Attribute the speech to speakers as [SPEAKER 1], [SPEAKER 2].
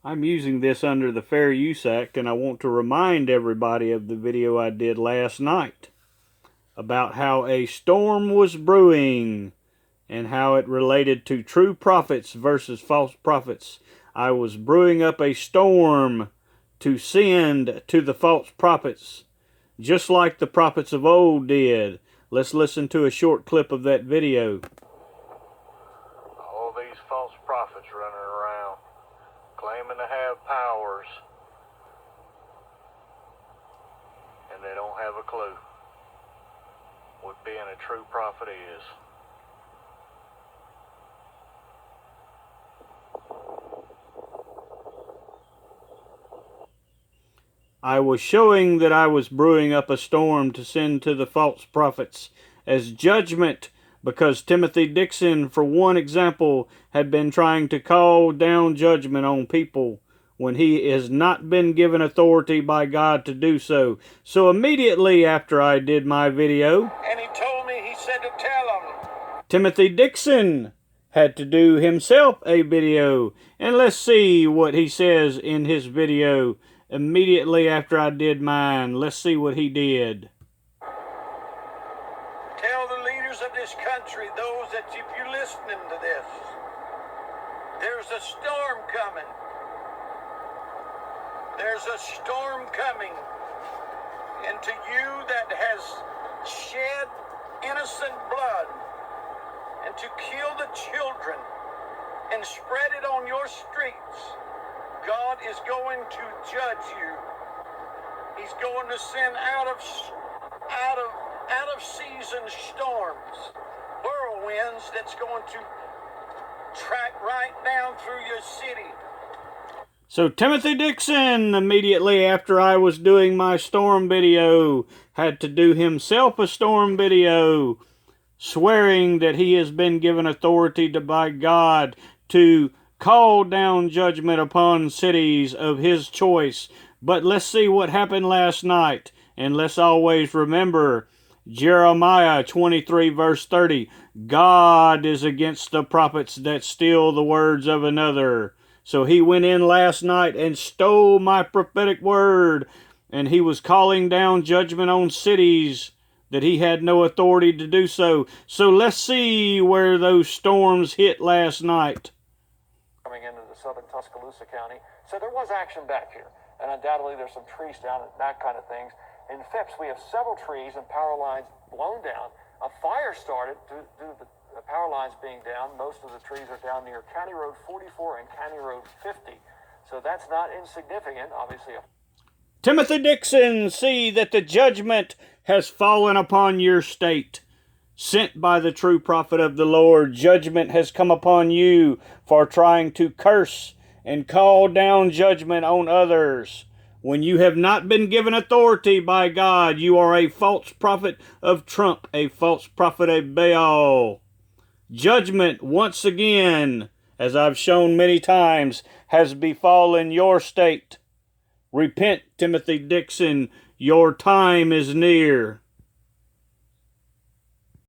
[SPEAKER 1] I'm using this under the Fair Use Act, and I want to remind everybody of the video I did last night about how a storm was brewing and how it related to true prophets versus false prophets. I was brewing up a storm to send to the false prophets, just like the prophets of old did. Let's listen to a short clip of that video.
[SPEAKER 2] All these false prophets running around, claiming to have powers, and they don't have a clue what being a true prophet is.
[SPEAKER 1] I was showing that I was brewing up a storm to send to the false prophets as judgment, because Timothy Dixon, for one example, had been trying to call down judgment on people when he has not been given authority by God to do so. So immediately after I did my video,
[SPEAKER 2] And he told me, he said to tell them,
[SPEAKER 1] Timothy Dixon had to do himself a video. And let's see what he says in his video immediately after I did mine. Let's see what he did.
[SPEAKER 2] tell the leaders of this country, those that if you're listening to this, there's a storm coming. There's a storm coming. And to you that has shed innocent blood and to kill the children and spread it on your streets, God is going to judge you. He's going to send out of season storms, whirlwinds that's going to track right down through your city.
[SPEAKER 1] So Timothy Dixon, immediately after I was doing my storm video, had to do himself a storm video, swearing that he has been given authority by God to call down judgment upon cities of his choice. But let's see what happened last night. And let's always remember Jeremiah 23 verse 30. God is against the prophets that steal the words of another. So he went in last night and stole my prophetic word. And he was calling down judgment on cities that he had no authority to do so. So let's see where those storms hit last night.
[SPEAKER 3] Coming into the southern Tuscaloosa County. So there was action back here. And undoubtedly there's some trees down and that kind of things. In Phipps, we have several trees and power lines blown down. A fire started due to the power lines being down. Most of the trees are down near County Road 44 and County Road 50. So that's not insignificant, obviously.
[SPEAKER 1] Timothy Dixon, see that the judgment has fallen upon your state. Sent by the true prophet of the Lord, judgment has come upon you for trying to curse and call down judgment on others. When you have not been given authority by God, you are a false prophet of Trump, a false prophet of Baal. Judgment, once again, as I've shown many times, has befallen your state. Repent, Timothy Dixon, your time is near.